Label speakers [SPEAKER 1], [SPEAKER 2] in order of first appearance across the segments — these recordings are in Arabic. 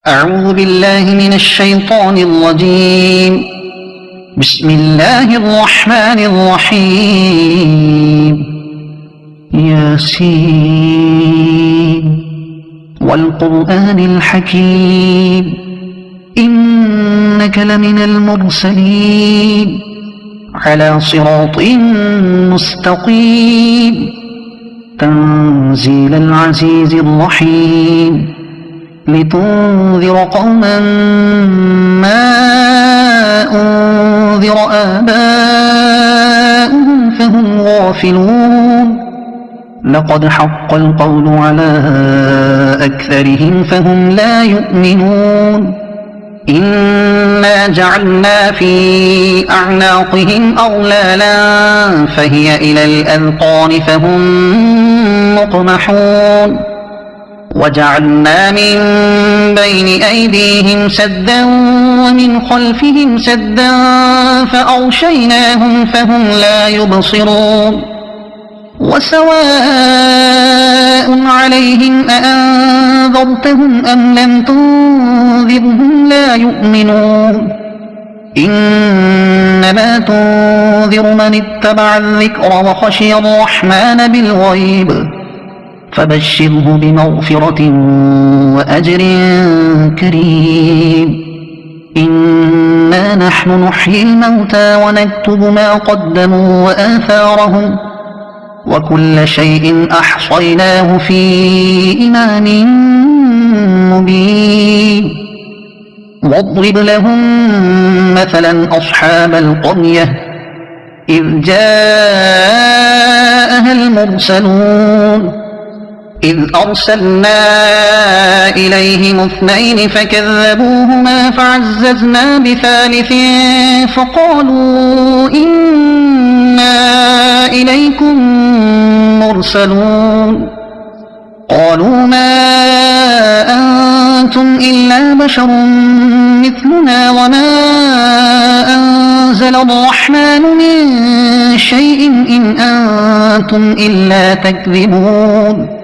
[SPEAKER 1] أعوذ بالله من الشيطان الرجيم. بسم الله الرحمن الرحيم. ياسين والقرآن الحكيم إنك لمن المرسلين على صراط مستقيم تنزيل العزيز الرحيم لتنذر قوما ما أنذر آباؤهم فهم غافلون لقد حق القول على أكثرهم فهم لا يؤمنون إنا جعلنا في أعناقهم أغلالا فهي إلى الأذقان فهم مقمحون وجعلنا من بين أيديهم سدا ومن خلفهم سدا فأغشيناهم فهم لا يبصرون وسواء عليهم أأنذرتهم أم لم تنذرهم لا يؤمنون إنما تنذر من اتبع الذكر وخشي الرحمن بالغيب فبشره بمغفرة وأجر كريم إنا نحن نحيي الموتى ونكتب ما قدموا وآثارهم وكل شيء أحصيناه في إمام مبين واضرب لهم مثلا أصحاب القرية إذ جاءها المرسلون إذ أرسلنا إليهم اثنين فكذبوهما فعززنا بثالث فقالوا إنا إليكم مرسلون قالوا ما أنتم إلا بشر مثلنا وما أنزل الرحمن من شيء إن أنتم إلا تكذبون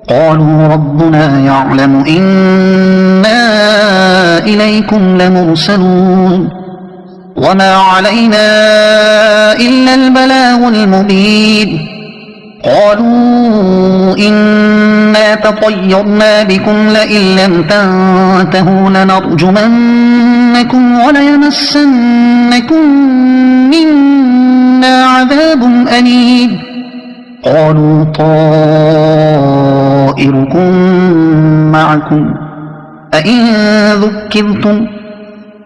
[SPEAKER 1] قالوا ربنا يعلم إنا إليكم لمرسلون وما علينا إلا البلاغ المبين قالوا إنا تطيرنا بكم لئن لم تنتهوا لنرجمنكم وليمسنكم منا عذاب أليم قالوا طائركم معكم أئن ذكرتم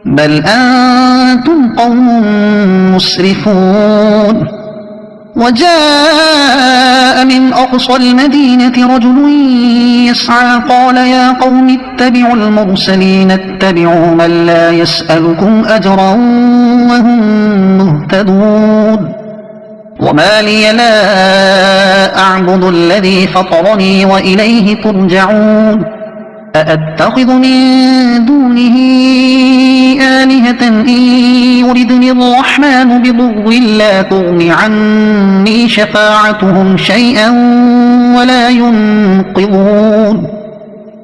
[SPEAKER 1] بل أنتم قوم مسرفون وجاء من أقصى المدينة رجل يسعى قال يا قوم اتبعوا المرسلين اتبعوا من لا يسألكم أجرا وهم مهتدون وما لي لا أعبد الذي فطرني وإليه ترجعون أأتخذ من دونه آلهة إن يردني الرحمن بضر لا تغن عني شفاعتهم شيئا ولا ينقذون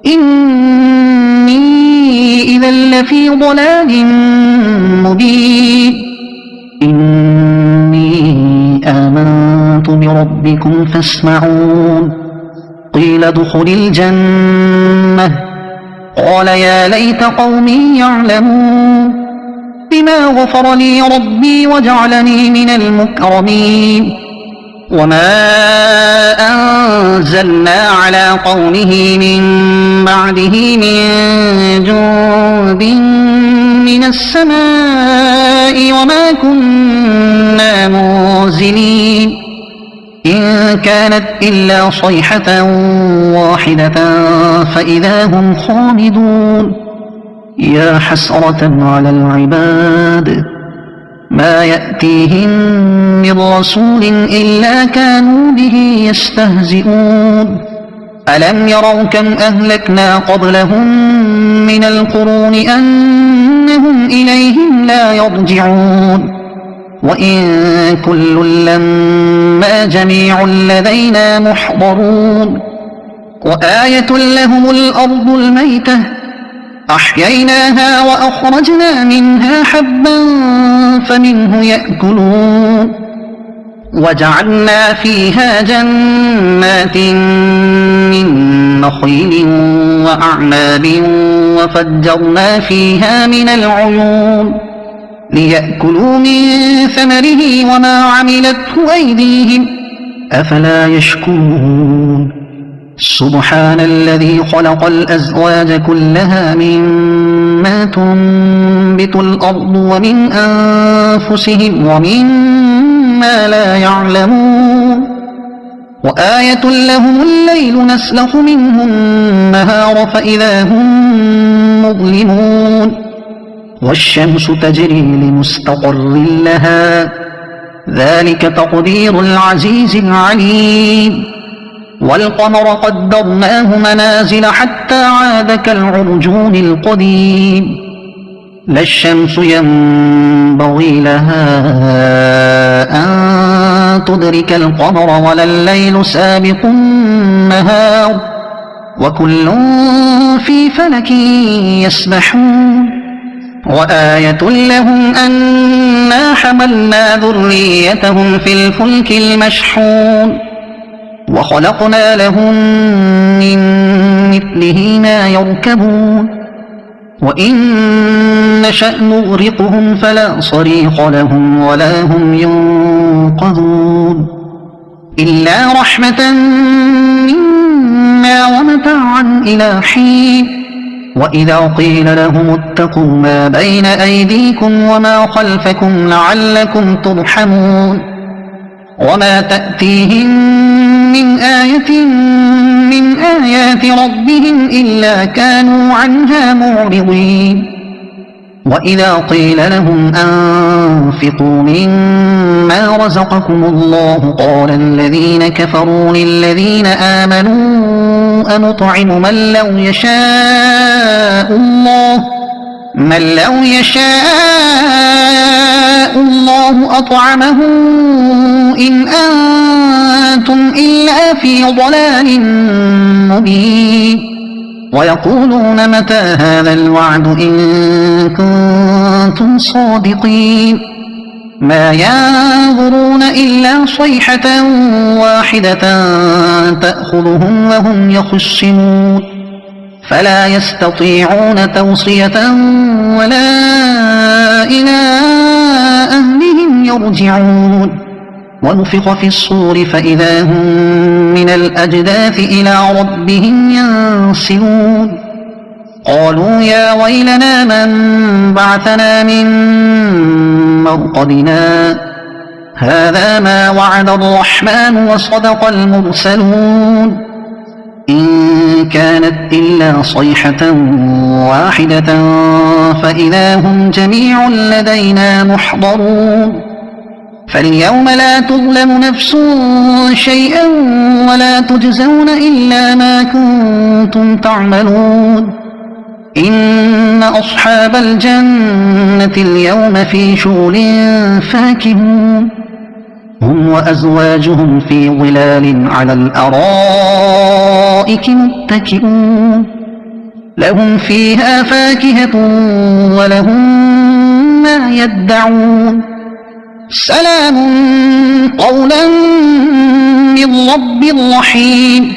[SPEAKER 1] إني إذا لفي ضلال مبين إني آمنت بربكم فاسمعون قيل ادخل الجنة قال يا ليت قومي يعلمون بما غفر لي ربي وجعلني من المكرمين وما أنزلنا على قومه من بعده من جند من السماء وما كنا منزلين إن كانت إلا صيحة واحدة فإذا هم خامدون يا حسرة على العباد ما يأتيهم من رسول إلا كانوا به يستهزئون ألم يروا كم أهلكنا قبلهم من القرون أنهم إليهم لا يرجعون وإن كل لما جميع لدينا محضرون وآية لهم الأرض الميتة أحييناها وأخرجنا منها حبا فمنه يأكلون وجعلنا فيها جنات من نخيل وأعناب وفجرنا فيها من العيون ليأكلوا من ثمره وما عملته أيديهم أفلا يشكرون سبحان الذي خلق الأزواج كلها مما تنبت الأرض ومن أنفسهم ومما لا يعلمون وآية لهم الليل نسلخ منه النهار فإذا هم مظلمون والشمس تجري لمستقر لها ذلك تقدير العزيز العليم والقمر قدرناه منازل حتى عاد كالعرجون القديم لا الشمس ينبغي لها أن تدرك القمر ولا الليل سابق النهار وكل في فلك يسبحون وآية لهم أنا حملنا ذريتهم في الفلك المشحون وخلقنا لهم من مثله ما يركبون وإن نشأ نغرقهم فلا صريخ لهم ولا هم ينقذون إلا رحمة منا ومتاعا إلى حين وإذا قيل لهم اتقوا ما بين أيديكم وما خلفكم لعلكم ترحمون وما تأتيهم من آية من آيات ربهم إلا كانوا عنها معرضين وإذا قيل لهم أنفقوا مما رزقكم الله قال الذين كفروا للذين آمنوا أنطعم من لو يشاء الله أطعمه إن أنتم إلا في ضلال مبين ويقولون متى هذا الوعد إن كنتم صادقين ما ينظرون إلا صيحة واحدة تأخذهم وهم يخصمون فلا يستطيعون توصية ولا إلى أهلهم يرجعون ونفخ في الصور فإذا هم من الأجداث إلى ربهم ينسلون قالوا يا ويلنا من بعثنا من مرقدنا هذا ما وعد الرحمن وصدق المرسلون إن كانت إلا صيحة واحدة فإذا هم جميع لدينا محضرون فاليوم لا تظلم نفس شيئا ولا تجزون إلا ما كنتم تعملون إن أصحاب الجنة اليوم في شغل فاكهون هم وأزواجهم في ظلال على الأرائك متكئون لهم فيها فاكهة ولهم ما يدعون سلام قولا من رب رحيم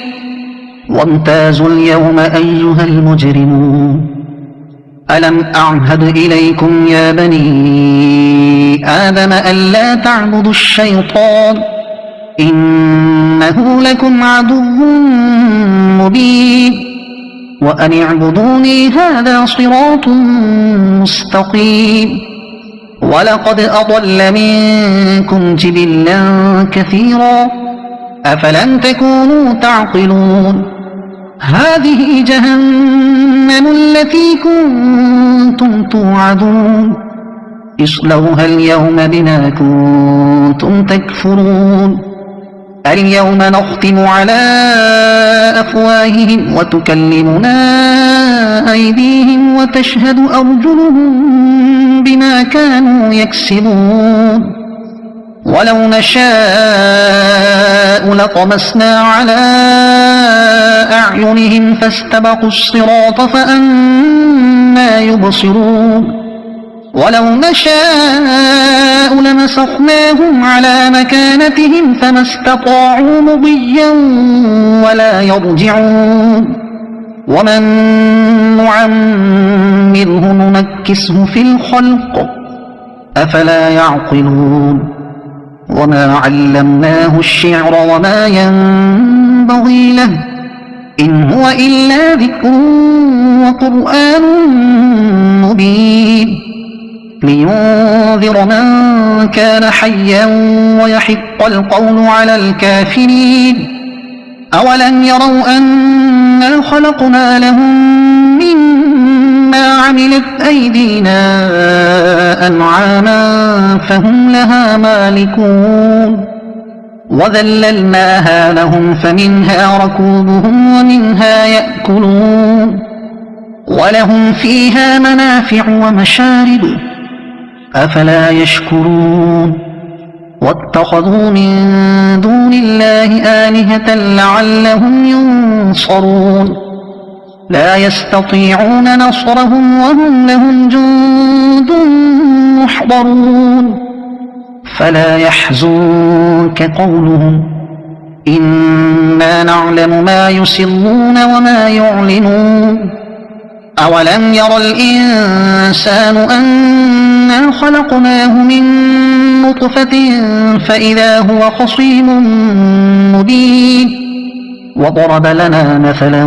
[SPEAKER 1] وامتازوا اليوم أيها المجرمون ألم أعهد إليكم يا بني آدم ألا تعبدوا الشيطان إنه لكم عدو مبين وأن اعبدوني هذا صراط مستقيم ولقد أضل منكم جبلا كثيرا أفلم تكونوا تعقلون هذه جهنم التي كنتم توعدون اصلوها اليوم بما كنتم تكفرون اليوم نختم على أفواههم وتكلمنا أيديهم وتشهد أرجلهم بما كانوا يكسبون ولو نشاء لطمسنا على أعينهم فاستبقوا الصراط فأنجيناهم يبصرون ولو نشاء لمسخناهم على مكانتهم فما استطاعوا مضيا ولا يرجعون ومن نعمره ننكسه في الخلق أفلا يعقلون وما علمناه الشعر وما ينبغي له إن هو إلا ذكر وقرآن مبين لينذر من كان حيا ويحق القول على الكافرين أولم يروا أنا خلقنا لهم مما عملت أيدينا أنعاما فهم لها مالكون وذللناها لهم فمنها ركوبهم ومنها يأكلون ولهم فيها منافع ومشارب أفلا يشكرون واتخذوا من دون الله آلهة لعلهم ينصرون لا يستطيعون نصرهم وهم لهم جند محضرون فلا يحزنك قولهم إنا نعلم ما يسرون وما يعلنون أولم ير الإنسان أنا خلقناه من نطفة فإذا هو خصيم مبين وضرب لنا مثلا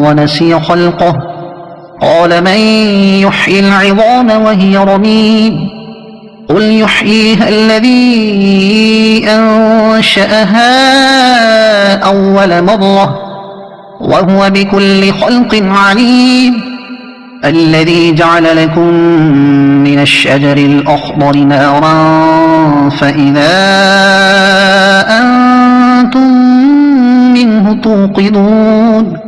[SPEAKER 1] ونسي خلقه قال من يحيي العظام وهي رميم قل يحييها الذي أنشأها أول مرة وهو بكل خلق عليم الذي جعل لكم من الشجر الأخضر نارا فإذا أنتم منه توقدون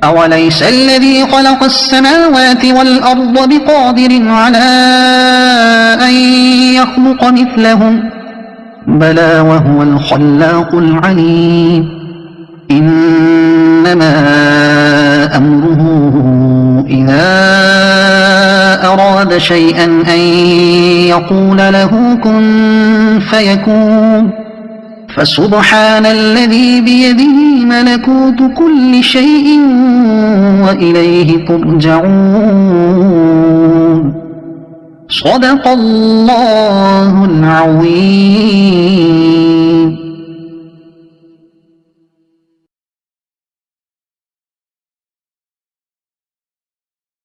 [SPEAKER 1] أوليس الذي خلق السماوات والأرض بقادر على أن يخلق مثلهم بلى وهو الخلاق العليم إنما أمره إذا أراد شيئا أن يقول له كن فيكون فسبحان الذي بيده ملكوت كل شيء وإليه ترجعون صدق الله العظيم.